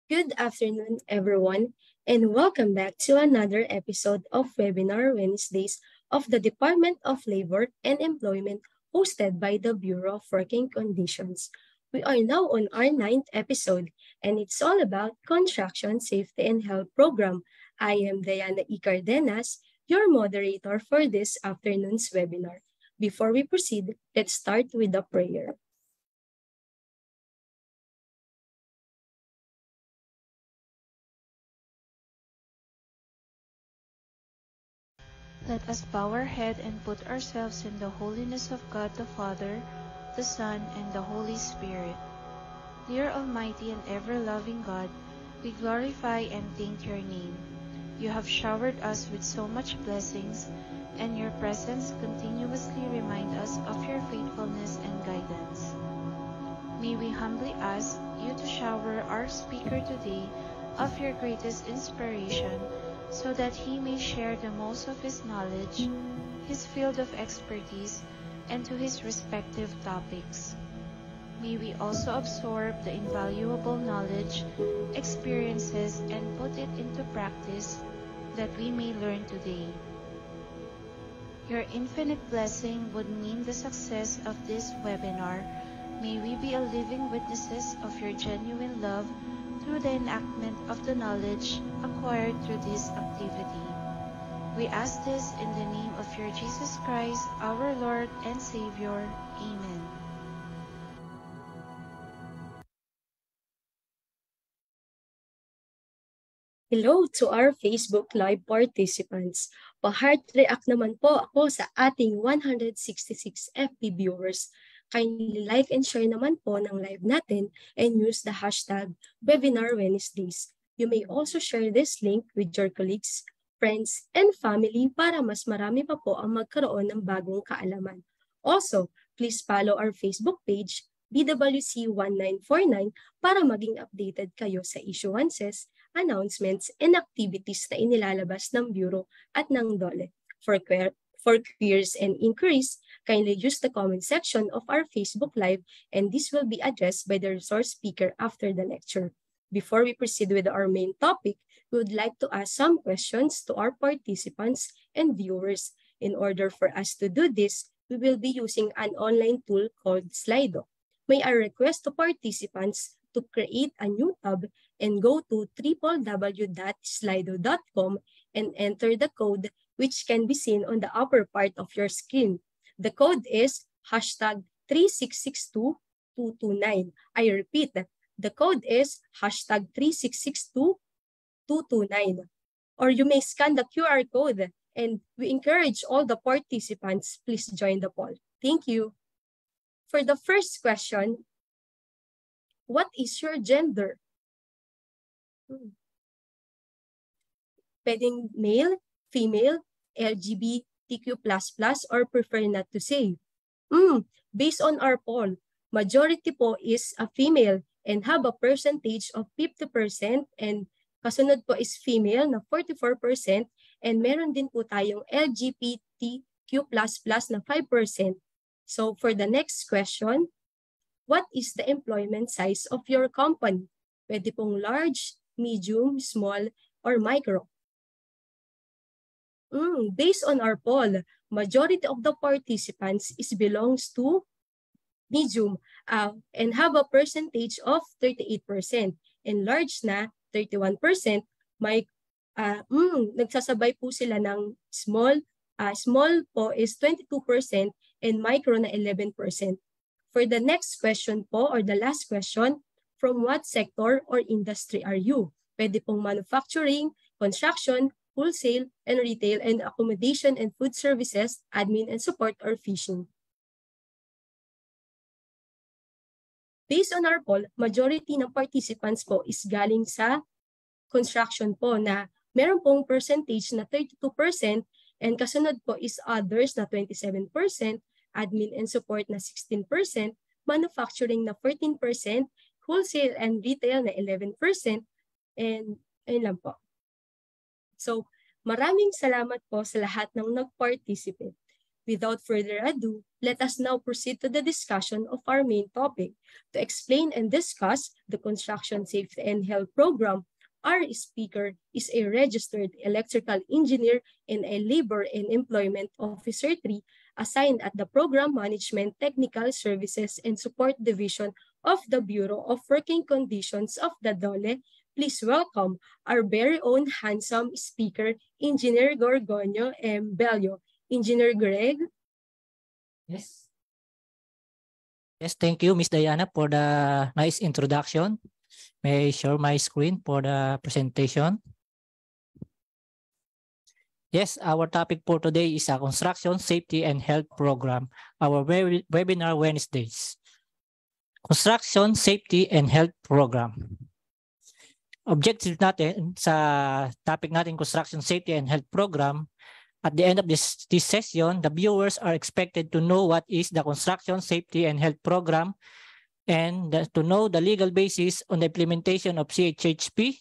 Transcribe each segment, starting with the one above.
Good afternoon, everyone, and welcome back to another episode of Webinar Wednesdays of the Department of Labor and Employment hosted by the Bureau of Working Conditions. We are now on our ninth episode, and it's all about Construction Safety and Health Program. I am Diana E. Cardenas, your moderator for this afternoon's webinar. Before we proceed, let's start with a prayer. Let us bow our head and put ourselves in the holiness of God the Father, the Son, and the Holy Spirit. Dear Almighty and ever-loving God, we glorify and thank your name. You have showered us with so much blessings, and your presence continuously remind us of your faithfulness and guidance. May we humbly ask you to shower our speaker today of your greatest inspiration, so that he may share the most of his knowledge, his field of expertise, and to his respective topics. May we also absorb the invaluable knowledge, experiences, and put it into practice that we may learn today. Your infinite blessing would mean the success of this webinar. May we be a living witnesses of your genuine love through the enactment of the knowledge acquired through this activity. We ask this in the name of your Jesus Christ, our Lord and Savior. Amen. Hello to our Facebook Live participants. Pa-heart react naman po ako sa ating 166 FB viewers. Kindly like and share naman po ng live natin and use the hashtag Webinar Wednesdays. You may also share this link with your colleagues, friends, and family para mas marami pa po ang magkaroon ng bagong kaalaman. Also, please follow our Facebook page, BWC1949, para maging updated kayo sa issuances, announcements, and activities na inilalabas ng Bureau at ng DOLE. For queries and inquiries, kindly use the comment section of our Facebook Live, and this will be addressed by the resource speaker after the lecture. Before we proceed with our main topic, we would like to ask some questions to our participants and viewers. In order for us to do this, we will be using an online tool called Slido. May I request to participants to create a new tab and go to www.slido.com and enter the code which can be seen on the upper part of your screen. The code is hashtag 3662229. I repeat, the code is hashtag 3662229. Or you may scan the QR code, and we encourage all the participants, please join the poll. Thank you. For the first question, what is your gender? Pwedeng male, female, LGBTQ++, or prefer not to say. Based on our poll, majority po is a female and have a percentage of 50%, and kasunod po is female na 44%, and meron din po tayong LGBTQ++ na 5%. So for the next question, what is the employment size of your company? Pwede pong large, medium, small, or micro. Based on our poll, majority of the participants belongs to medium and have a percentage of 38%. And large na 31%. Nagsasabay po sila ng small. Small po is 22% and micro na 11%. For the next question po, or the last question, from what sector or industry are you? Pwede pong manufacturing, construction, wholesale and retail, and accommodation and food services, admin and support, or fishing. Based on our poll, majority ng participants po is galing sa construction po na meron pong percentage na 32%, and kasunod po is others na 27%, admin and support na 16%, manufacturing na 14%, wholesale and retail na 11%, and ayun lang po. So, maraming salamat po sa lahat ng nag-participate. Without further ado, let us now proceed to the discussion of our main topic. To explain and discuss the Construction Safety and Health Program, our speaker is a registered electrical engineer and a Labor and Employment Officer 3 assigned at the Program Management Technical Services and Support Division of the Bureau of Working Conditions of the DOLE. Please welcome our very own handsome speaker, Engineer Gorgonio M. Bello. Engineer Greg? Yes. Yes, thank you, Miss Diana, for the nice introduction. May I share my screen for the presentation? Yes, our topic for today is a Construction Safety and Health Program, our webinar Wednesdays. Construction Safety and Health Program. Objective natin sa topic natin, Construction Safety and Health Program. At the end of this session, the viewers are expected to know what is the Construction Safety and Health Program and to know the legal basis on the implementation of CHHP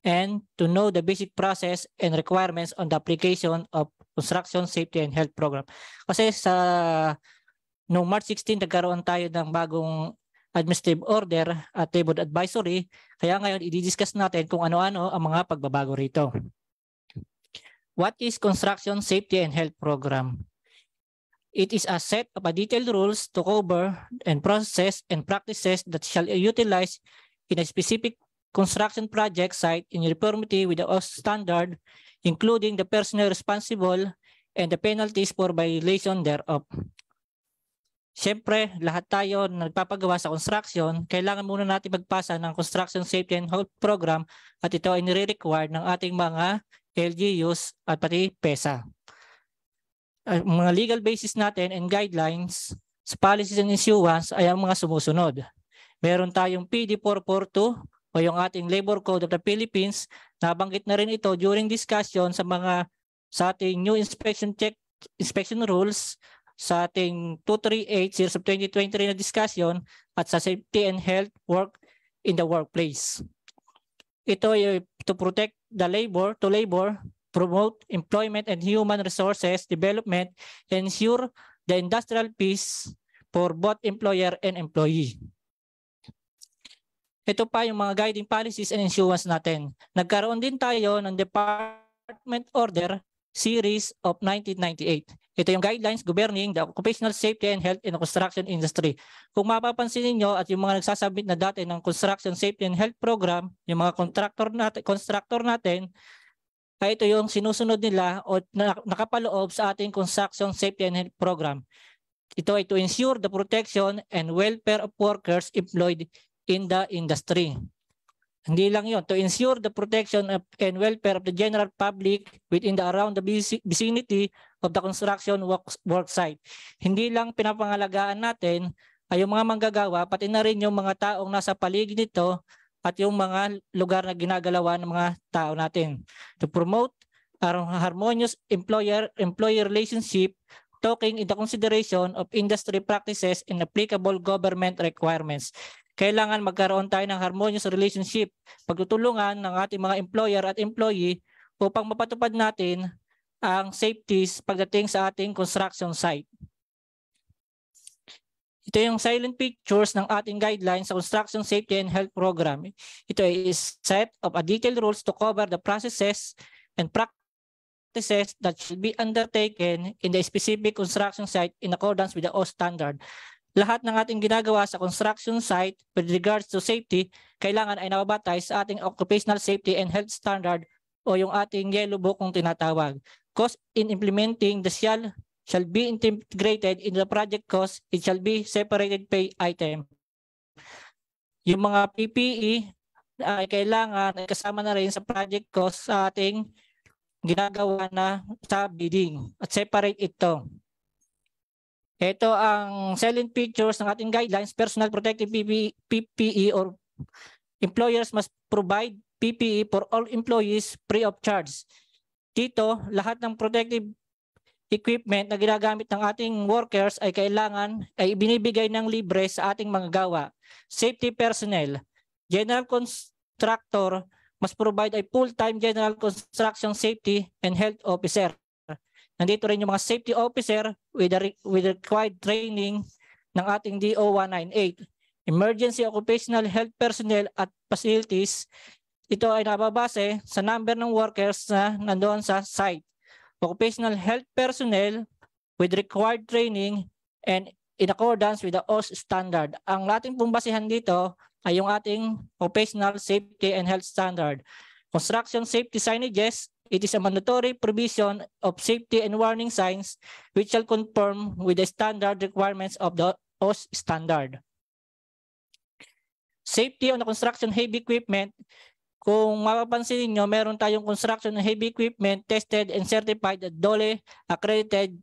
and to know the basic process and requirements on the application of Construction Safety and Health Program. Kasi noong March 16, nagkaroon tayo ng bagong administrative order at table advisory, kaya ngayon i-discuss natin kung ano-ano ang mga pagbabago rito. What is Construction Safety and Health Program? It is a set of detailed rules to cover and process and practices that shall utilize in a specific construction project site in uniformity with the OSHA standard, including the personnel responsible and the penalties for violation thereof. Siyempre, lahat tayo na nagpapagawa sa construction, kailangan muna natin magpasa ng Construction Safety and Health Program at ito ay nire-require ng ating mga LGUs at pati PESA. Mga legal basis natin and guidelines sa policies and issuance ay ang mga sumusunod. Meron tayong PD 442 o yung ating Labor Code of the Philippines. Nabanggit na rin ito during discussion sa ating new inspection rules, sa ating 238 series of 2023 na discussion at sa Safety and Health Work in the Workplace. Ito ay to protect the labor, promote employment and human resources development, ensure the industrial peace for both employer and employee. Ito pa yung mga guiding policies and issuance natin. Nagkaroon din tayo ng Department Order Series of 1998. Ito yung guidelines governing the occupational safety and health in the construction industry. Kung mapapansin niyo at yung mga nagsasabit na dati ng Construction Safety and Health Program, yung mga constructor natin, ay ito yung sinusunod nila o nakapaloob sa ating Construction Safety and Health Program. Ito ay to ensure the protection and welfare of workers employed in the industry. Hindi lang yun, to ensure the protection and welfare of the general public within the around the vicinity of the construction work site. Hindi lang pinapangalagaan natin ay yung mga manggagawa, pati na rin yung mga taong nasa paligid nito at yung mga lugar na ginagalawan ng mga tao natin. To promote a harmonious employer relationship, taking into consideration of industry practices and applicable government requirements. Kailangan magkaroon tayo ng harmonious relationship, pagtutulungan ng ating mga employer at employee upang mapatupad natin ang safeties pagdating sa ating construction site. Ito yung silent pictures ng ating guidelines sa Construction Safety and Health Program. Ito is set of a detailed rules to cover the processes and practices that should be undertaken in the specific construction site in accordance with the OSHA standard. Lahat ng ating ginagawa sa construction site with regards to safety, kailangan ay nababatay sa ating Occupational Safety and Health Standard o yung ating yellow book kung tinatawag. Cost in implementing the shall be integrated in the project cost. It shall be separated pay item. Yung mga PPE ay kailangan ay kasama na rin sa project cost sa ating ginagawa na sa bidding at separate ito. Ito ang silent pictures ng ating guidelines. Personal protective PPE or employers must provide PPE for all employees free of charge. Dito, lahat ng protective equipment na ginagamit ng ating workers ay kailangan ay binibigay ng libre sa ating mga gawa. Safety personnel. General contractor must provide a full-time general construction safety and health officer Nandito rin yung mga safety officer with required training ng ating DO 198. Emergency occupational health personnel at facilities. Ito ay nababase sa number ng workers na nandoon sa site. Occupational health personnel with required training and in accordance with the OSH standard. Ang ating pumbasihan dito ay yung ating occupational safety and health standard. Construction safety signages, it is a mandatory provision of safety and warning signs which shall conform with the standard requirements of the OSH standard. Safety on the construction heavy equipment. Kung mapapansin niyo, meron tayong construction heavy equipment tested and certified at DOLE accredited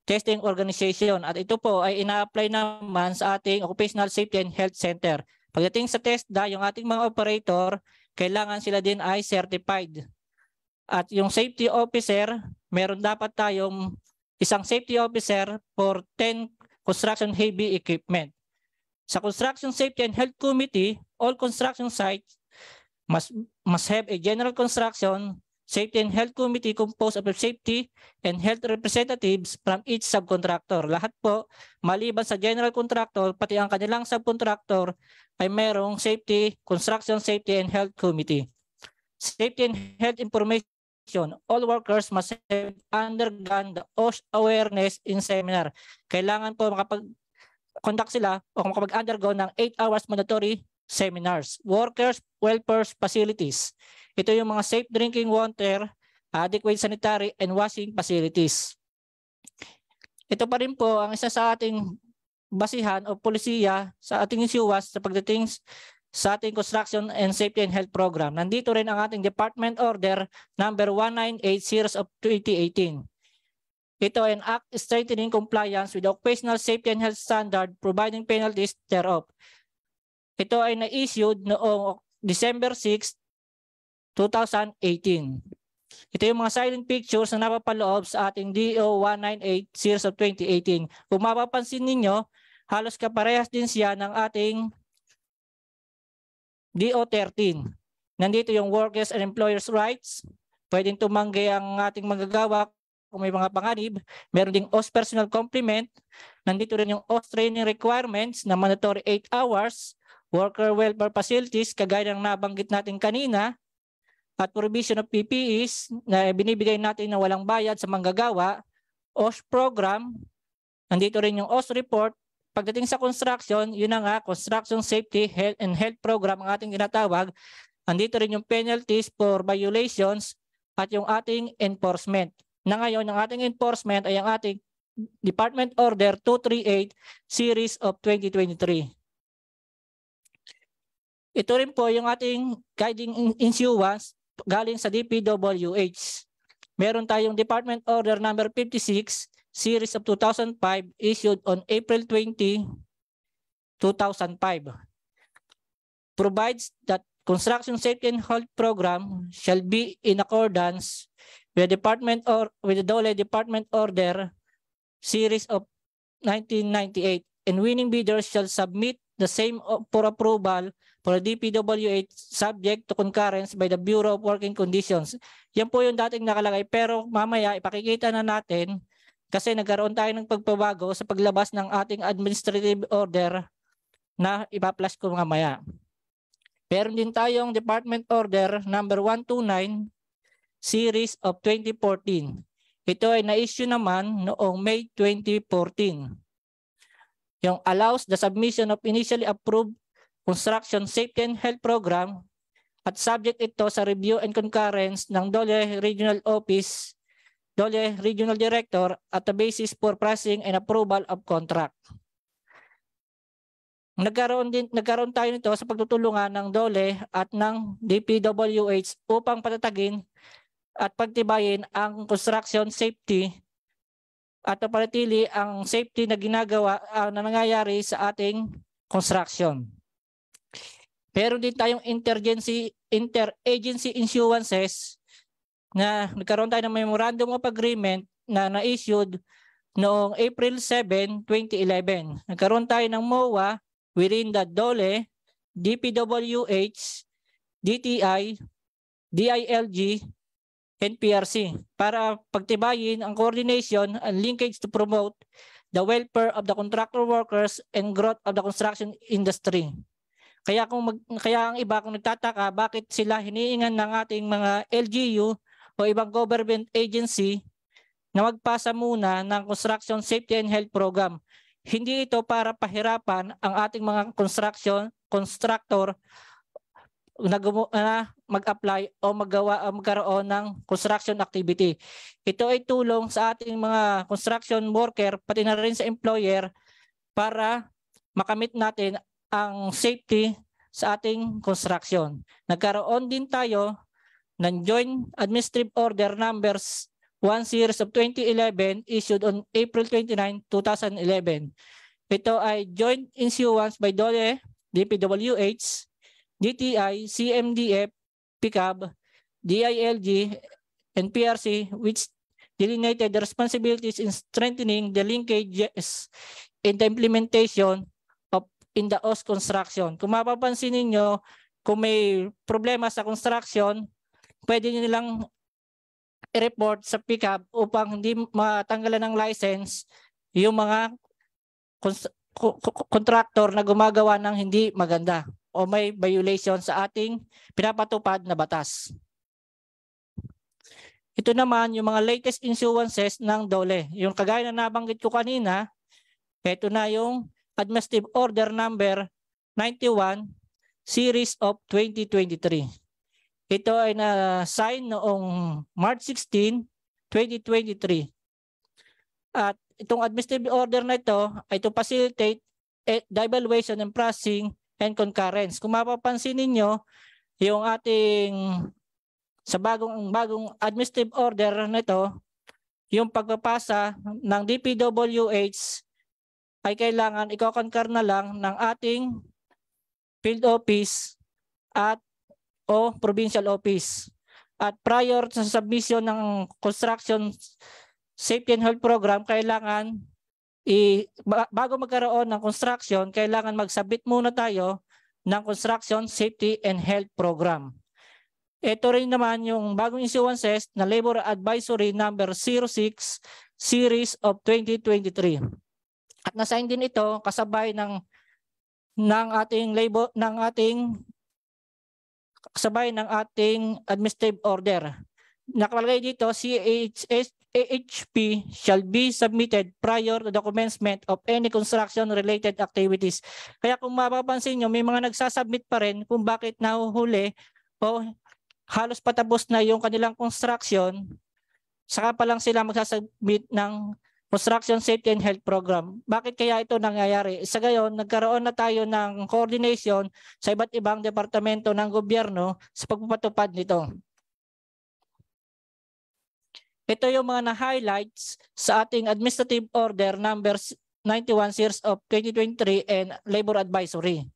testing organization. At ito po ay ina-apply naman sa ating Occupational Safety and Health Center. Pagdating sa TESDA, yung ating mga operator, kailangan sila din ay certified. At yung safety officer, meron dapat tayong isang safety officer for 10 construction heavy equipment. Sa Construction Safety and Health Committee, all construction sites must have a general construction safety and health committee composed of safety and health representatives from each subcontractor. Lahat po, maliban sa general contractor, pati ang kanilang subcontractor ay merong construction safety and health committee. Safety and health information. All workers must have undergone the OSH awareness in seminar. Kailangan po makapag-conduct sila o makapag-undergo ng 8 hours mandatory seminars. Workers, welfare facilities. Ito yung mga safe drinking water, adequate sanitary and washing facilities. Ito pa rin po ang isa sa ating basihan o polisiya sa ating SUAS sa pagdating sa ating Construction and Safety and Health Program. Nandito rin ang ating Department Order number 198 series of 2018. Ito ay an act strengthening compliance with the Occupational Safety and Health Standard providing penalties thereof. Ito ay na-issued noong December 6, 2018. Ito yung mga silent pictures na napapaloob sa ating DO 198 series of 2018. Kung mapapansin ninyo, halos kaparehas din siya ng ating DO 13. Nandito yung workers and employers' rights. Pwedeng tumanggi ang ating manggagawa kung may mga panganib. Meron ding OSH personal complement. Nandito rin yung OSH training requirements na mandatory 8 hours. Worker welfare facilities, kagaya ng nabanggit natin kanina, at provision of PPEs na binibigay natin na walang bayad sa manggagawa, OSH program, nandito rin yung OSH report. Pagdating sa construction, yun na nga, Construction Safety Health and Health Program ang ating ginatawag. Nandito rin yung penalties for violations at yung ating enforcement. Na ngayon, ang ating enforcement ay ang ating Department Order 238 Series of 2023. Ito rin po yung ating guiding issuance galing sa DPWH. Meron tayong Department Order number 56 series of 2005 issued on April 20, 2005. Provides that Construction Safety and Health Program shall be in accordance with the DOLE Department Order series of 1998, and winning bidders shall submit the same for approval for DPWH subject to concurrence by the Bureau of Working Conditions. Yan po yung dating nakalagay, pero mamaya ipakikita na natin kasi nagkaroon tayo ng pagbabago sa paglabas ng ating administrative order na ipa-flash ko mamaya. Meron din tayong Department Order number 129 series of 2014. Ito ay na-issue naman noong May 2014. Yung allows the submission of initially approved Construction Safety and Health Program at subject ito sa review and concurrence ng DOLE Regional Office, DOLE Regional Director at the basis for pricing and approval of contract. Nagkaroon tayo nito sa pagtutulungan ng DOLE at ng DPWH upang patatagin at pagtibayin ang construction safety at mapanatili ang safety na na nangyayari sa ating construction. Meron din tayong interagency insurances na nagkaroon tayo ng memorandum of agreement na na-issued noong April 7, 2011. Nagkaroon tayo ng MOA within the DOLE, DPWH, DTI, DILG, NPRC para pagtibayin ang coordination and linkage to promote the welfare of the contractor workers and growth of the construction industry. Kaya ang iba kung nagtataka bakit sila hinihingan ng ating mga LGU o ibang government agency na magpasa muna ng Construction Safety and Health Program. Hindi ito para pahirapan ang ating mga constructor na mag-apply o magkaroon ng construction activity. Ito ay tulong sa ating mga construction worker pati na rin sa employer para makamit natin ang safety sa ating construction. Nagkaroon din tayo ng Joint Administrative Order numbers 1 series of 2011 issued on April 29, 2011. Ito ay joint issuance by DOLE, DPWH, DTI, CMDF, PICAB, DILG, and PRC, which delineated the responsibilities in strengthening the linkages in the implementation in the OS construction. Kung mapapansin ninyo, kung may problema sa construction, pwede nyo nilang i-report sa PICAB upang hindi matanggalan ng license yung mga contractor na gumagawa ng hindi maganda o may violation sa ating pinapatupad na batas. Ito naman yung mga latest issuances ng DOLE. Yung kagaya na nabanggit ko kanina, ito na yung Administrative Order number 91 series of 2023. Ito ay na-sign noong March 16, 2023. At itong administrative order na ito ay to facilitate the evaluation and processing and concurrence. Kung mapapansin ninyo, yung ating sa bagong administrative order na ito, yung pagpapasa ng DPWH ay kailangan i-concur na lang ng ating field office at o provincial office. At prior sa submission ng construction safety and health program, kailangan bago magkaroon ng construction, kailangan mag-submit muna tayo ng construction safety and health program. Ito rin naman yung bagong issuances na Labor Advisory number 06 series of 2023. At na-sign din ito kasabay ng ating administrative order. Nakalagay dito, CHP shall be submitted prior to the commencement of any construction-related activities. Kaya kung mapapansin nyo, may mga nagsasubmit pa rin kung bakit nahuhuli o halos patapos na yung kanilang construction, saka pa lang sila magsasubmit ng Construction Safety and Health Program. Bakit kaya ito nangyayari? Sa gayon, nagkaroon na tayo ng coordination sa iba't ibang departamento ng gobyerno sa pagpapatupad nito. Ito yung mga na-highlights sa ating Administrative Order number 91 series of 2023 and Labor Advisory.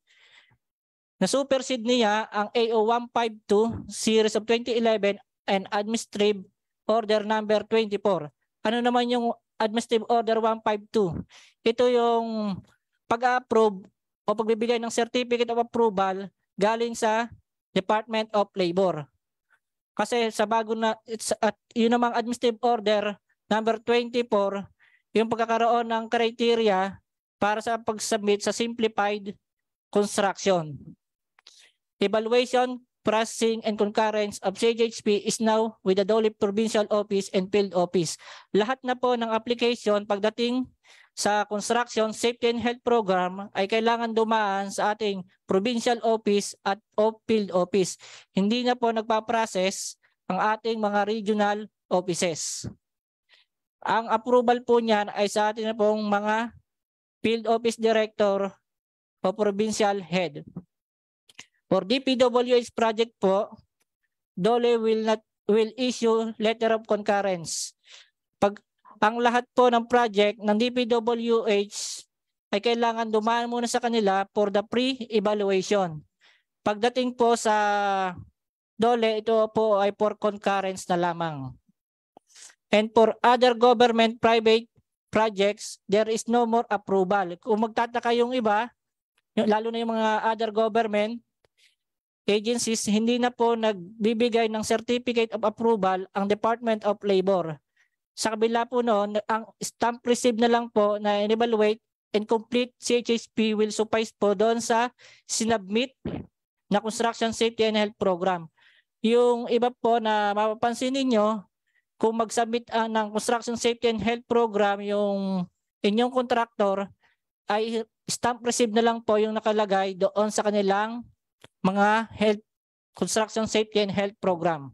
Na-supersede niya ang AO 152 series of 2011 and Administrative Order number 24. Ano naman yung Administrative Order 152? Ito yung pag-approve o pagbibigay ng Certificate of Approval galing sa Department of Labor. Kasi sa bago na, yun namang Administrative Order number 24, yung pagkakaroon ng criteria para sa pag-submit sa simplified construction. Evaluation, processing, and concurrence of CHP is now with the DOLE Provincial Office and Field Office. Lahat na po ng application pagdating sa Construction Safety and Health Program ay kailangan dumaan sa ating Provincial Office at Field Office. Hindi na po nagpa-process ang ating mga regional offices. Ang approval po niyan ay sa atin na pong mga Field Office Director o Provincial Head. For DPWH project po, DOLE will issue letter of concurrence. Pag ang lahat po ng project ng DPWH ay kailangan dumaan muna sa kanila for the pre-evaluation. Pagdating po sa DOLE, ito po ay for concurrence na lamang. And for other government private projects, there is no more approval. Kung magtataka yung iba, lalo na yung mga other government, agencies, hindi na po nagbibigay ng Certificate of Approval ang Department of Labor. Sa kabila po noon, ang stamp receipt na lang po na in-evaluate and complete CHSP will suffice po doon sa sinubmit na Construction Safety and Health Program. Yung iba po na mapapansin ninyo, kung mag-submit ng Construction Safety and Health Program yung inyong contractor, ay stamp receipt na lang po yung nakalagay doon sa kanilang mga Construction Safety and Health Program.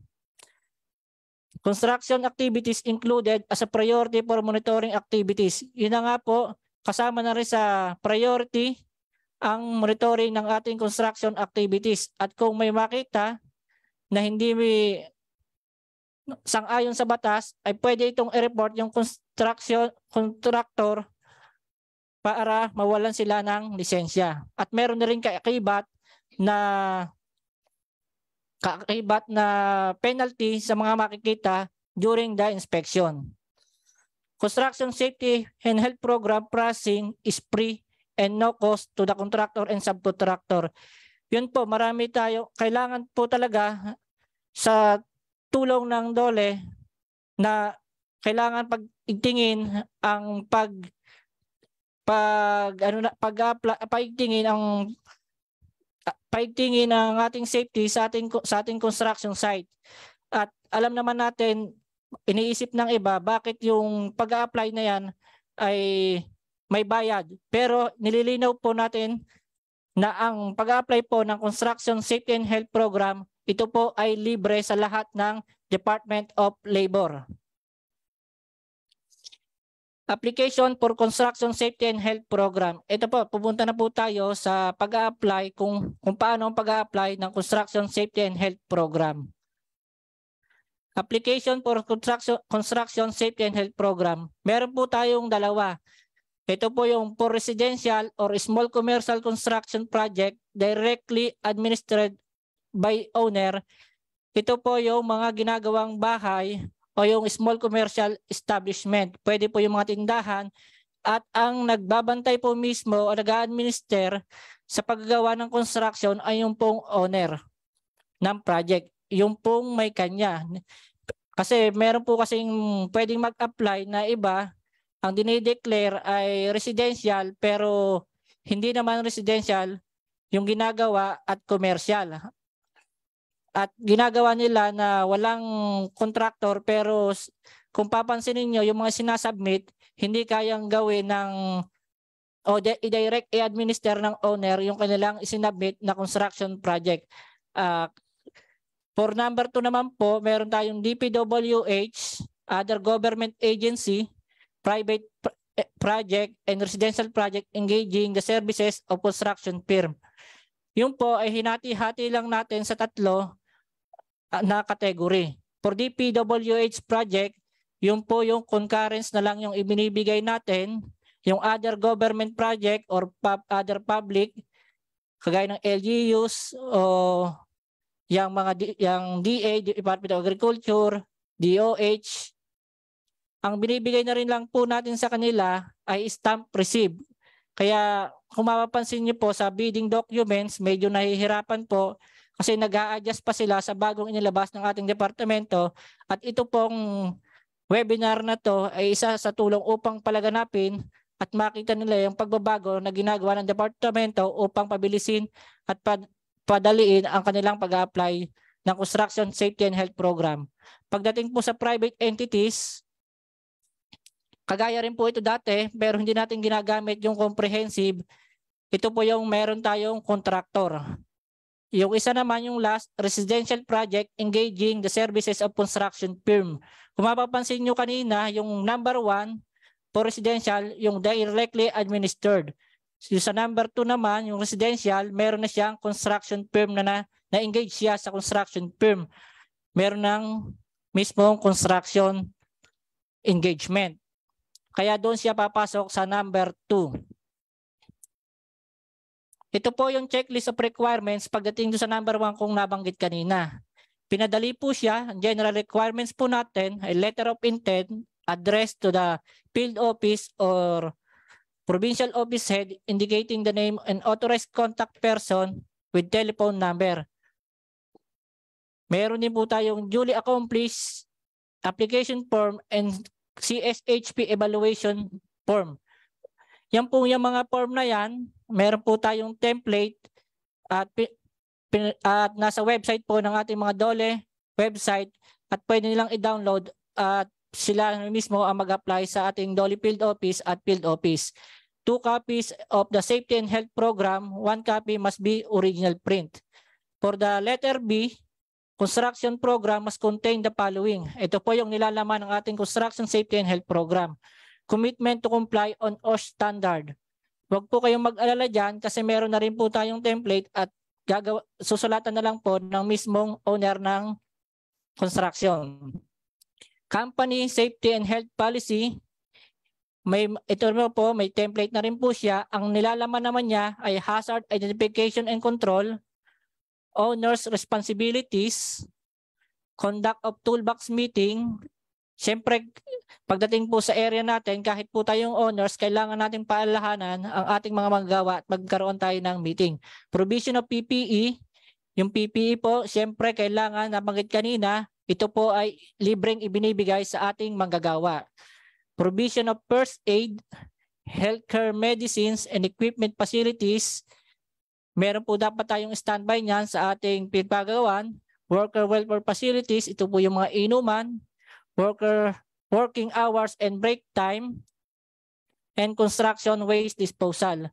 Construction activities included as a priority for monitoring activities. Yun na nga po, kasama na rin sa priority ang monitoring ng ating construction activities. At kung may makita na hindi sang-ayon sa batas, ay pwede itong i-report yung contractor para mawalan sila ng lisensya. At meron na rin kaakibat na penalty sa mga makikita during the inspection. Construction Safety and Health Program processing is free and no cost to the contractor and subcontractor. Yun po, marami tayo. Kailangan po talaga sa tulong ng DOLE na kailangan pag-igtingin ang paigtingin ang ating safety sa ating construction site. At alam naman natin, iniisip ng iba, bakit yung pag-a-apply na yan ay may bayad. Pero nililinaw po natin na ang pag-a-apply po ng Construction Safety and Health Program, ito po ay libre sa lahat ng Department of Labor. Application for Construction Safety and Health Program. Ito po, pupunta na po tayo sa pag-a-apply kung paano ang pag-a-apply ng Construction Safety and Health Program. Application for Construction Safety and Health Program. Meron po tayong dalawa. Ito po yung for residential or small commercial construction project directly administered by owner. Ito po yung mga ginagawang bahay o yung small commercial establishment. Pwede po yung mga tindahan at ang nagbabantay po mismo o nag-administer sa paggagawa ng construction ay yung pong owner ng project. Yung pong may kanya. Kasi meron po kasing pwedeng mag-apply na iba, ang dinideclare ay residential pero hindi naman residential yung ginagawa at commercial. At ginagawa nila na walang contractor pero kung papansinin niyo yung mga sinasubmit, hindi kayang gawin ng o i-direct i-administer ng owner yung kanilang isinubmit na construction project. For number 2 naman po, meron tayong DPWH, other government agency, private project and residential project engaging the services of construction firm. Yung po ay hinati-hati lang natin sa tatlo na category. For DPWH project, yung po yung concurrence na lang yung ibinibigay natin. Yung other government project or other public, kagaya ng LGUs o yung DA, Department of Agriculture, DOH, ang binibigay na rin lang po natin sa kanila ay stamp receipt. Kaya kung mapapansin niyo po sa bidding documents, medyo nahihirapan po kasi nag-a-adjust pa sila sa bagong inilabas ng ating departamento. At ito pong webinar na to ay isa sa tulong upang palaganapin at makita nila yung pagbabago na ginagawa ng departamento upang pabilisin at padaliin ang kanilang pag-a-apply ng Construction Safety and Health Program. Pagdating po sa private entities, kagaya rin po ito dati pero hindi natin ginagamit yung comprehensive. Ito po yung meron tayong contractor. Yung isa naman yung last, residential project engaging the services of construction firm. Kung mapapansin nyo kanina, yung number 1 for residential, yung directly administered. So, sa number 2 naman, yung residential, meron na siyang construction firm na engage siya sa construction firm. Meron ng mismong construction engagement. Kaya doon siya papasok sa number 2. Ito po yung checklist of requirements pagdating doon sa number 1 kung nabanggit kanina. Pinadali po siya. Ang general requirements po natin ay letter of intent, address to the field office or provincial office head indicating the name and authorized contact person with telephone number. Meron din po tayong duly accomplished application form and CSHP evaluation form. Yan po yung mga form na yan, meron po tayong template at nasa website po ng ating mga DOLE website at pwede nilang i-download at sila mismo ang mag-apply sa ating DOLE Field Office at Field Office. 2 copies of the Safety and Health Program, 1 copy must be original print. For the letter B, construction program must contain the following. Ito po yung nilalaman ng ating Construction Safety and Health Program. Commitment to comply on OSHA standard. Huwag po kayong mag-alala dyan kasi meron na rin po tayong template at susulatan na lang po ng mismong owner ng construction. Company Safety and Health Policy, ito po, may template na rin po siya. Ang nilalaman naman niya ay hazard identification and control, owner's responsibilities, conduct of toolbox meeting. Siyempre, pagdating po sa area natin, kahit po tayong owners, kailangan nating paalahanan ang ating mga manggagawa at magkaroon tayo ng meeting. Provision of PPE, yung PPE po, siyempre kailangan, nabanggit kanina, ito po ay libreng ibinibigay sa ating manggagawa. Provision of first aid, healthcare medicines and equipment facilities, meron po dapat tayong standby niyan sa ating pinagagawan. Worker welfare facilities, ito po yung mga inuman, working hours and break time, and construction waste disposal.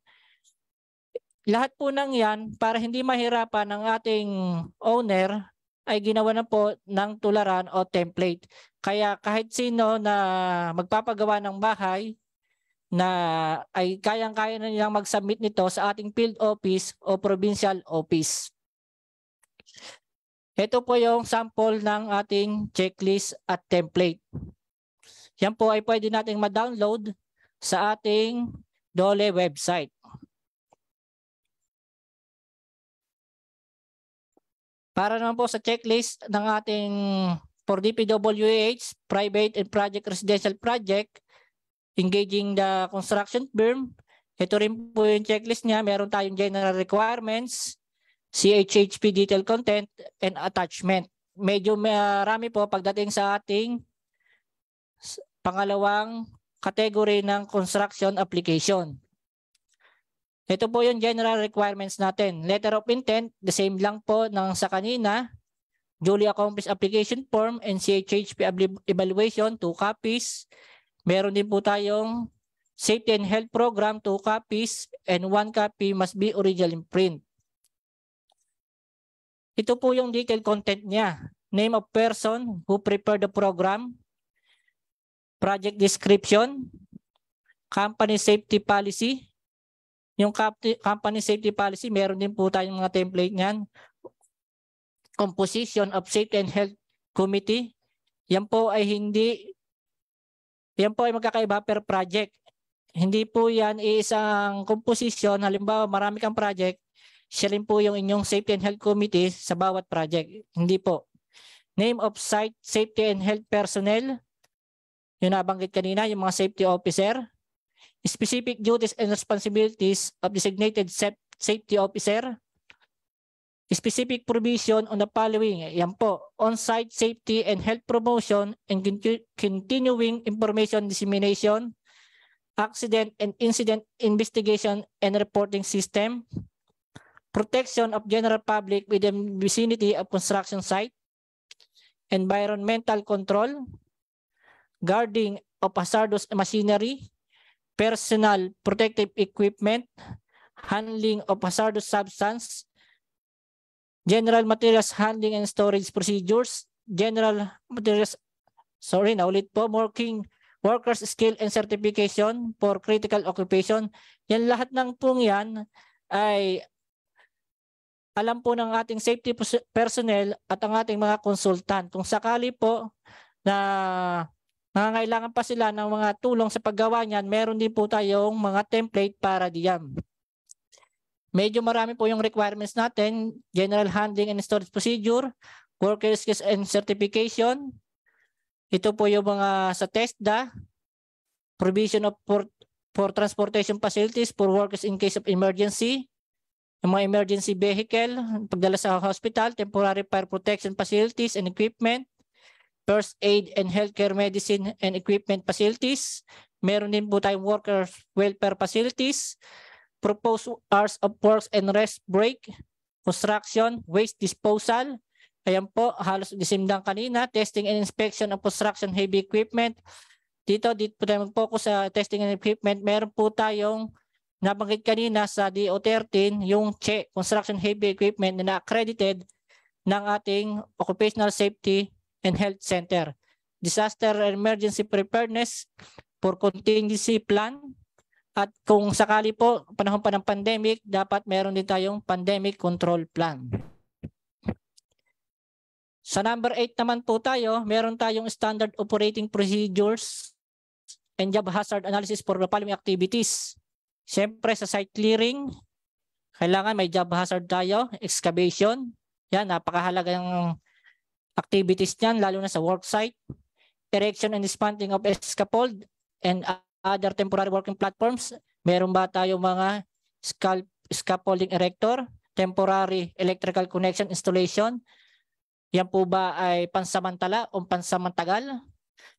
Lahat po ng yan, para hindi mahirapan ng ating owner, ay ginawa na po ng tularan o template. Kaya kahit sino na magpapagawa ng bahay na ay kayang-kaya na nilang mag-submit nito sa ating field office o provincial office. Ito po yung sample ng ating checklist at template. Yan po ay pwede nating ma-download sa ating DOLE website. Para naman po sa checklist ng ating for DPWH, private and project residential project, engaging the construction firm, ito rin po yung checklist niya. Meron tayong general requirements, CHHP detailed content, and attachment. Medyo marami po pagdating sa ating pangalawang category ng construction application. Ito po yung general requirements natin. Letter of intent, the same lang po ng sa kanina. Duly accomplished application form and CHHP evaluation, 2 copies. Meron din po tayong safety and health program, 2 copies, and 1 copy must be original in print. Ito po yung detailed content niya. Name of person who prepared the program, project description, company safety policy. Yung company safety policy, meron din po tayong mga template niyan. Composition of Safety and Health Committee. Yan po ay magkakaiba per project. Hindi po yan isang composition. Halimbawa, marami kang project, siya rin po yung inyong Safety and Health Committee sa bawat project. Hindi po. Name of site safety and health personnel. Yung nabanggit kanina, yung mga safety officer. Specific duties and responsibilities of designated safety officer. Specific provision on the following. Yan po. On-site safety and health promotion and continuing information dissemination. Accident and incident investigation and reporting system. Protection of general public within vicinity of construction site. Environmental control. Guarding of hazardous machinery. Personal protective equipment. Handling of hazardous substance. General materials handling and storage procedures. General materials, workers skill and certification for critical occupation. Yan lahat ng pong yan ay alam po ng ating safety personnel at ang ating mga konsultant. Kung sakali po na nangangailangan pa sila ng mga tulong sa paggawa niyan, meron din po tayong mga template para diyan. Medyo marami po yung requirements natin. General handling and storage procedure, worker skills and certification. Ito po yung mga sa TESDA, provision of for transportation facilities for workers in case of emergency, yung mga emergency vehicle, pagdala sa hospital, temporary fire protection facilities and equipment, first aid and healthcare medicine and equipment facilities. Meron din po tayong worker welfare facilities, proposed hours of works and rest break, construction, waste disposal. Ayan po, halos disimdang kanina, testing and inspection of construction heavy equipment. Dito po tayo mag-focus sa testing and equipment. Meron po tayong nabanggit kanina sa DO13, yung CHE, Construction Heavy Equipment na accredited ng ating Occupational Safety and Health Center. Disaster and Emergency Preparedness for Contingency Plan. At kung sakali po, panahon pa ng pandemic, dapat meron din tayong Pandemic Control Plan. Sa number 8 naman po tayo, meron tayong Standard Operating Procedures and Job Hazard Analysis for the following activities. Siyempre sa site clearing, kailangan may job hazard tayo, excavation. Yan, napakahalagang activities niyan, lalo na sa work site. Erection and dismantling of scaffold and other temporary working platforms. Meron ba tayo mga scaffolding erector, temporary electrical connection installation? Yan po ba ay pansamantala o pansamantagal?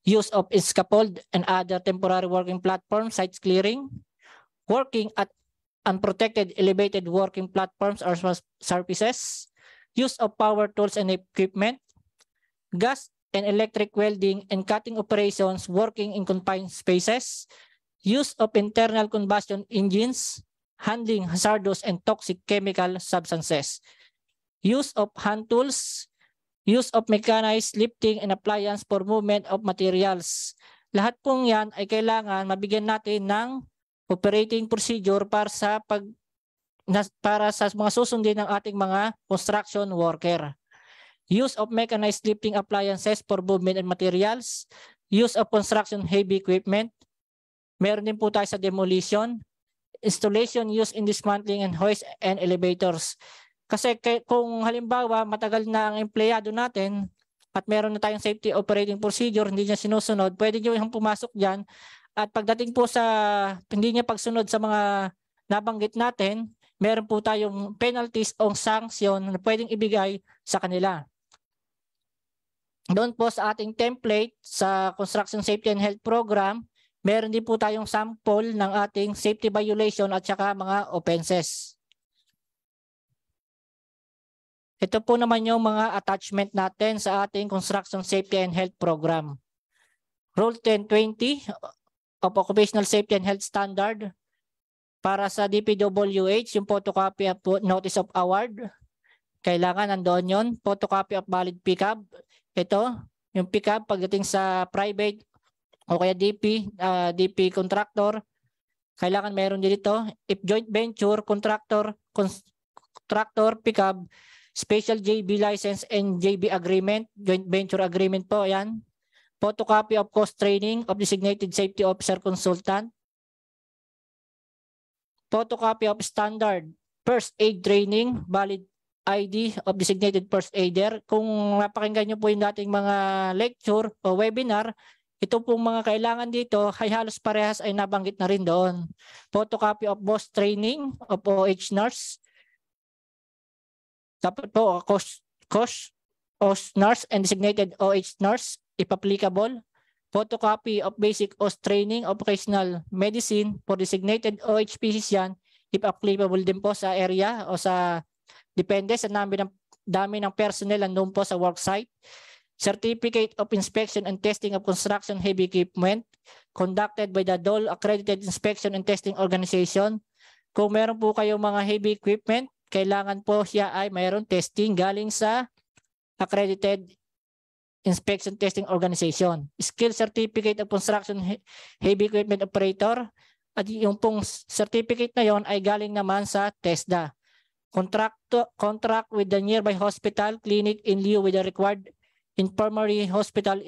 Use of scaffold and other temporary working platforms, site clearing. Working at unprotected elevated working platforms or surfaces, use of power tools and equipment, gas and electric welding and cutting operations working in confined spaces, use of internal combustion engines, handling hazardous and toxic chemical substances, use of hand tools, use of mechanized lifting and appliance for movement of materials. Lahat pong yan ay kailangan mabigyan natin ng operating procedure para sa mga susundin ng ating mga construction worker. Use of mechanized lifting appliances for movement and materials. Use of construction heavy equipment. Meron din po tayo sa demolition. Installation, use in dismantling and hoist and elevators. Kasi kung halimbawa matagal na ang empleyado natin at meron na tayong safety operating procedure, hindi niya sinusunod, pwede nyo yung pumasok dyan. At pagdating po sa hindi niya pagsunod sa mga nabanggit natin, meron po tayong penalties o sanction na pwedeng ibigay sa kanila. Doon po sa ating template sa Construction Safety and Health Program, meron din po tayong sample ng ating safety violation at saka mga offenses. Ito po naman yung mga attachment natin sa ating Construction Safety and Health Program. Rule 1020 of Occupational Safety and Health Standard para sa DPWH, yung photocopy of Notice of Award. Kailangan nandoon yun. Photocopy of valid PCAB. Ito, yung PCAB pagdating sa private o kaya DP contractor. Kailangan meron din dito. If joint venture, contractor, PCAB, special JB license and JB agreement, joint venture agreement po, yan. Photocopy of cost training of designated safety officer consultant. Photocopy of standard first aid training, valid ID of designated first aider. Kung napakinggan nyo po yung dating mga lecture o webinar, ito pong mga kailangan dito ay halos parehas ay nabanggit na rin doon. Photocopy of boss training of OH nurse. Dapat po cost nurse and designated OH nurse if applicable. Photocopy of basic OS training of occupational medicine for designated OH physician if applicable din po sa area o sa depende sa dami ng personnel nandun po sa worksite. Certificate of inspection and testing of construction heavy equipment conducted by the DOL Accredited Inspection and Testing Organization. Kung meron po kayong mga heavy equipment, kailangan po siya ay mayroon testing galing sa Accredited Inspection Testing Organization. Skill Certificate of Construction Heavy Equipment Operator. At yung pong certificate na yon ay galing naman sa TESDA. Contract with the nearby hospital, clinic in lieu with the required infirmary hospital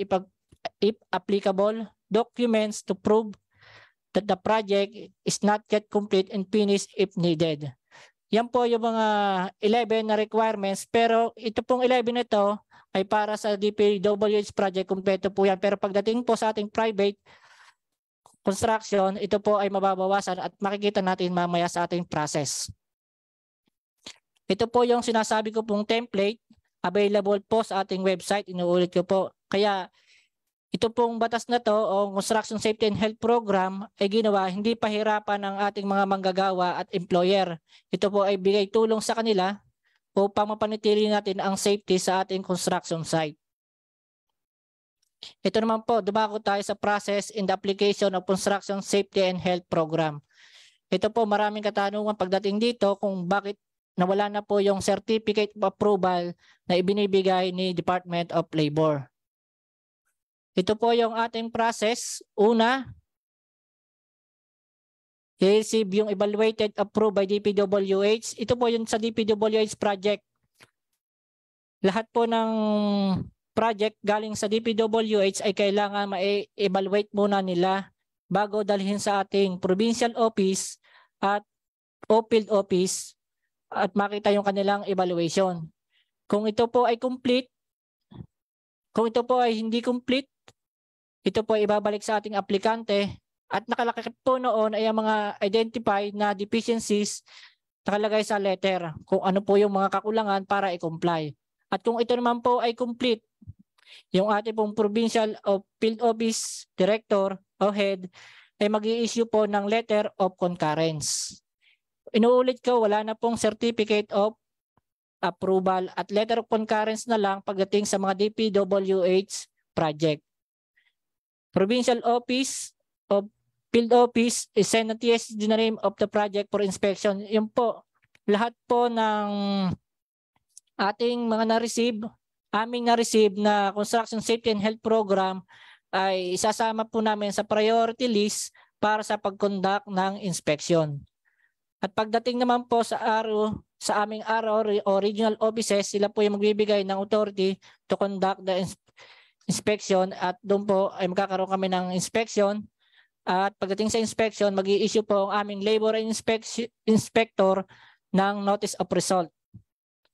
if applicable. Documents to prove that the project is not yet complete and finished if needed. Yan po yung mga 11 na requirements, pero ito pong 11 na ito ay para sa DPWH project, kumpleto po yan. Pero pagdating po sa ating private construction, ito po ay mababawasan at makikita natin mamaya sa ating process. Ito po yung sinasabi ko pong template, available po sa ating website. Inuulit ko po. Kaya ito pong batas na to o Construction Safety and Health Program ay ginawa hindi pahirapan ng ating mga manggagawa at employer. Ito po ay bigay tulong sa kanila upang mapanatili natin ang safety sa ating construction site. Ito naman po, dumako tayo sa process in the application of Construction Safety and Health Program. Ito po, maraming katanungan pagdating dito kung bakit nawala na po yung certificate of approval na ibinibigay ni Department of Labor. Ito po yung ating process. Una, i-receive yung evaluated approved by DPWH. Ito po yung sa DPWH project. Lahat po ng project galing sa DPWH ay kailangan ma-evaluate muna nila bago dalhin sa ating provincial office at o field office at makita yung kanilang evaluation. Kung ito po ay complete, kung ito po ay hindi complete, ito po ay ibabalik sa ating aplikante at nakalakip po noon ay ang mga identified na deficiencies nakalagay sa letter kung ano po yung mga kakulangan para i-comply. At kung ito naman po ay complete, yung ating pong provincial of field office director o head ay mag-i-issue po ng letter of concurrence. Inuulit ko, wala na pong certificate of approval at letter of concurrence na lang pagdating sa mga DPWH project. Provincial office of field office is send a TSD na name of the project for inspection. Yun po, lahat po ng ating mga na-receive, aming na-receive na Construction Safety and Health Program ay isasama po namin sa priority list para sa pag-conduct ng inspection. At pagdating naman po sa aming RO o regional offices, sila po yung magbibigay ng authority to conduct the inspection at doon po ay magkakaroon kami ng inspection. At pagdating sa inspection, mag-i-issue po ang aming labor inspector ng notice of result.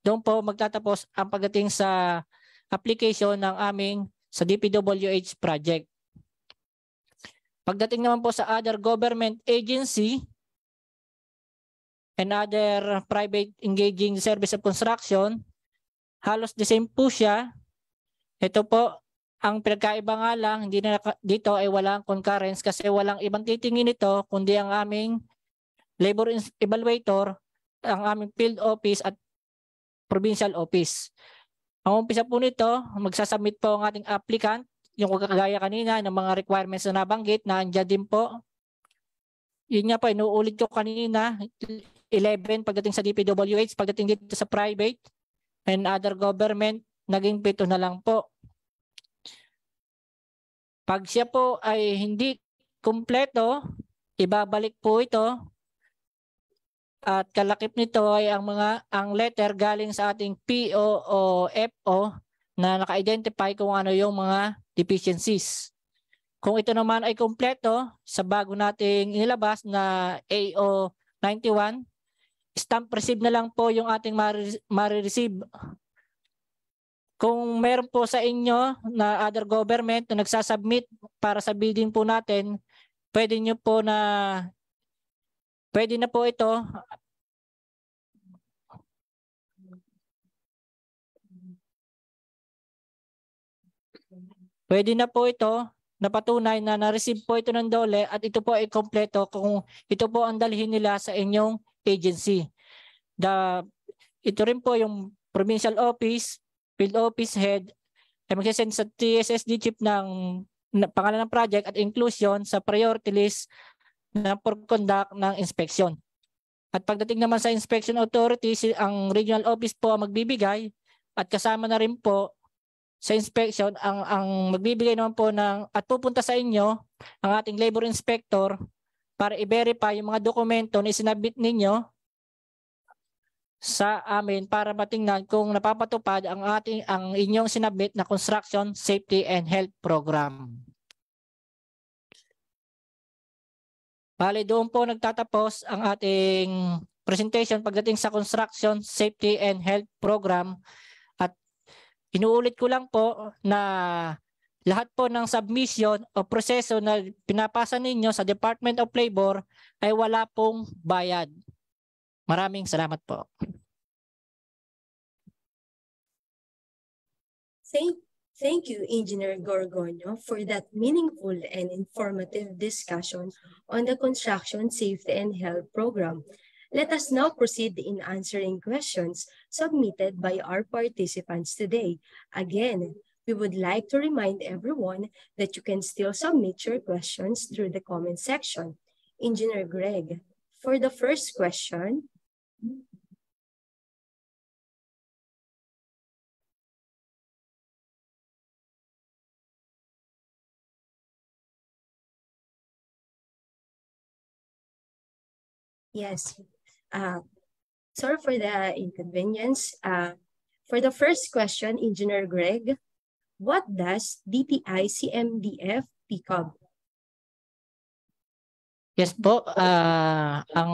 Doon po magtatapos ang pagdating sa application ng aming sa DPWH project. Pagdating naman po sa other government agency and other private engaging service of construction, halos the same po siya. Ito po, ang pinagkaiba nga lang, hindi na dito ay walang concurrence kasi walang ibang titingin nito kundi ang aming labor evaluator, ang aming field office at provincial office. Ang umpisa po nito, magsasubmit po ang ating applicant, yung kagaya kanina ng mga requirements na nabanggit na andyan din po. Yun nga po, inuulit ko kanina, 11 pagdating sa DPWH, pagdating dito sa private and other government, naging 7 na lang po. Pag siya po ay hindi kumpleto, ibabalik po ito. At kalakip nito ay ang letter galing sa ating PO o FO na naka-identify kung ano yung mga deficiencies. Kung ito naman ay kumpleto sa bago nating inilabas na AO 91, stamp receive na lang po yung ating ma-receive. Kung meron po sa inyo na other government na nagsasubmit para sa bidding po natin, pwede na po ito. Pwede na po ito napatunay na na-receive po ito ng DOLE at ito po ay kompleto kung ito po ang dalhin nila sa inyong agency. Ito rin po yung provincial office, field office head ay mag-send sa TSSD chip ng pangalan ng project at inclusion sa priority list na for conduct ng inspection. At pagdating naman sa inspection authority, ang regional office po ang magbibigay at kasama na rin po sa inspection ang magbibigay naman po at pupunta sa inyo ang ating labor inspector para i-verify yung mga dokumento na isinabit ninyo sa amin para matingnan kung napapatupad ang inyong sinabit na Construction Safety and Health Program. Bale, doon po nagtatapos ang ating presentation pagdating sa Construction Safety and Health Program. At inuulit ko lang po na lahat po ng submission o proseso na pinapasa ninyo sa Department of Labor ay wala pong bayad. Maraming salamat po. Thank you, Engineer Gorgonio, for that meaningful and informative discussion on the Construction Safety and Health Program. Let us now proceed in answering questions submitted by our participants today. Again, we would like to remind everyone that you can still submit your questions through the comment section. Engineer Greg, for the first question, yes. Sorry for the inconvenience. For the first question, Engineer Greg, what does DTI CMDF PCOB? Yes po, ang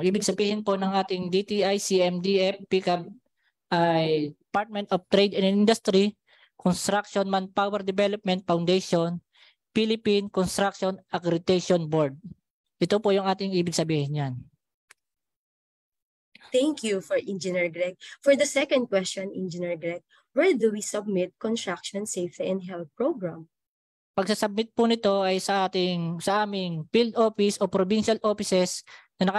ibig sabihin po ng ating DTI CMDF PCAB ay Department of Trade and Industry, Construction Manpower Development Foundation, Philippine Construction Accreditation Board. Ito po yung ating ibig sabihin niyan. Thank you for Engineer Greg. For the second question, Engineer Greg, where do we submit Construction Safety and Health Program? Pagsasubmit po nito ay sa aming field office o provincial offices na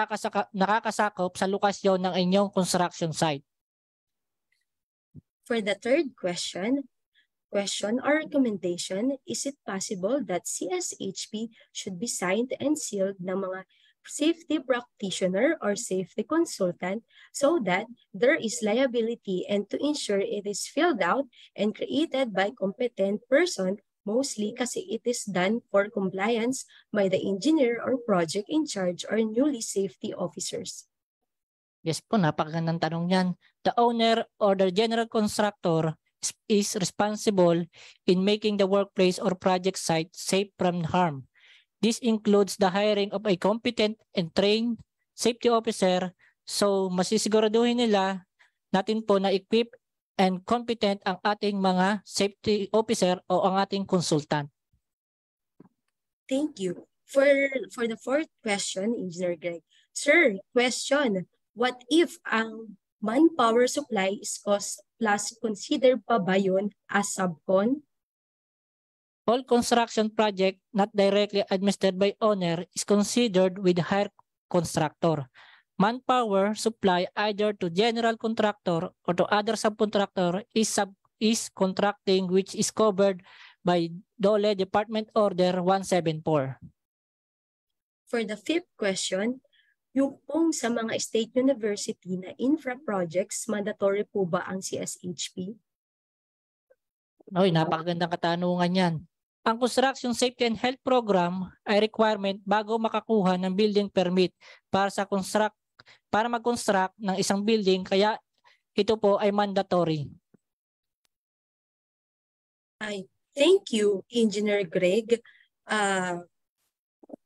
nakakasakop sa lokasyon ng inyong construction site. For the third question or recommendation, is it possible that CSHP should be signed and sealed ng mga safety practitioner or safety consultant so that there is liability and to ensure it is filled out and created by competent person, mostly kasi it is done for compliance by the engineer or project in charge or newly safety officers? Yes po, napakagandang tanong yan. The owner or the general contractor is responsible in making the workplace or project site safe from harm. This includes the hiring of a competent and trained safety officer. So masisiguraduhin natin po na equip and competent ang ating mga safety officer o ang ating consultant. Thank you. For the fourth question, Engineer Greg. Sir, question, what if ang manpower supply is cost plus considered pa ba yun as subcon? All construction project not directly administered by owner is considered with hire constructor. Manpower supply either to general contractor or to other subcontractor is contracting which is covered by DOLE Department Order 174. For the fifth question, yung pong sa mga state university na infra projects, mandatory po ba ang CSHP? Oy, napakagandang katanungan yan. Ang Construction Safety and Health Program ay requirement bago makakuha ng building permit para mag-construct ng isang building, kaya ito po ay mandatory. Thank you, Engineer Greg.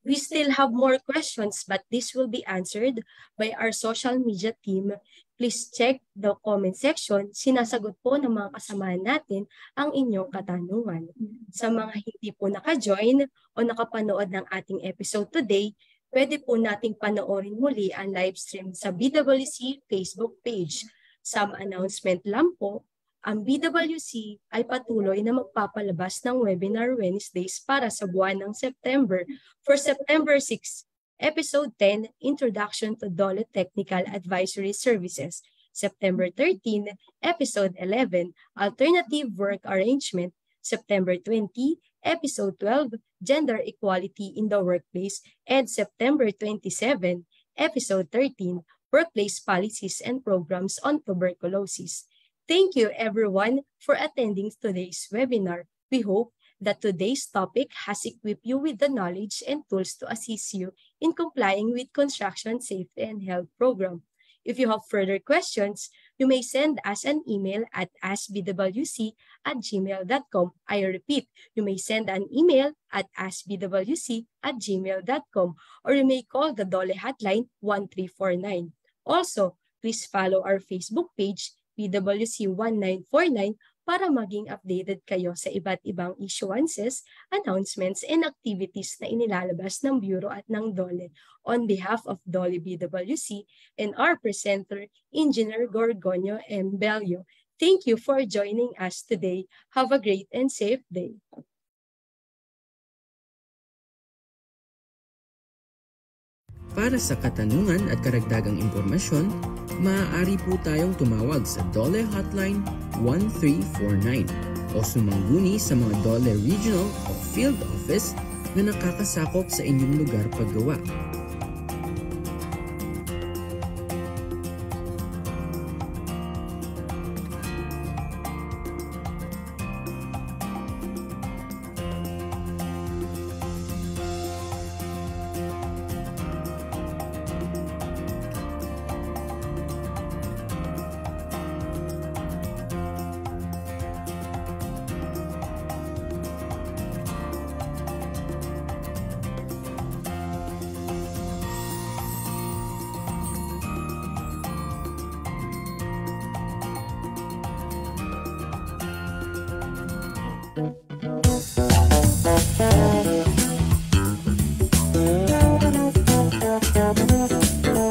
We still have more questions, but this will be answered by our social media team. Please check the comment section. Sinasagot po ng mga kasamahan natin ang inyong katanungan. Sa mga hindi po naka-join o nakapanood ng ating episode today, pwede po nating panoorin muli ang live stream sa BWC Facebook page. Some announcement lang po, ang BWC ay patuloy na magpapalabas ng webinar Wednesdays para sa buwan ng September. For September 6, Episode 10, Introduction to DOLE Technical Advisory Services. September 13, Episode 11, Alternative Work Arrangement. September 20, Episode 12, Gender Equality in the Workplace. And September 27, Episode 13, Workplace Policies and Programs on Tuberculosis. Thank you everyone for attending today's webinar. We hope that today's topic has equipped you with the knowledge and tools to assist you in complying with Construction Safety and Health Program. If you have further questions, you may send us an email at askbwc@gmail.com. I repeat, you may send an email at askbwc@gmail.com or you may call the DOLE hotline 1349. Also, please follow our Facebook page, BWC 1949, para maging updated kayo sa iba't ibang issuances, announcements, and activities na inilalabas ng Bureau at ng DOLE. On behalf of DOLE BWC and our presenter, Engineer Gorgonio M. Bello, Thank you for joining us today. Have a great and safe day. Para sa katanungan at karagdagang impormasyon, maaari po tayong tumawag sa DOLE Hotline 1349 o sumangguni sa mga DOLE Regional o Field Office na nakakasakop sa inyong lugar paggawa.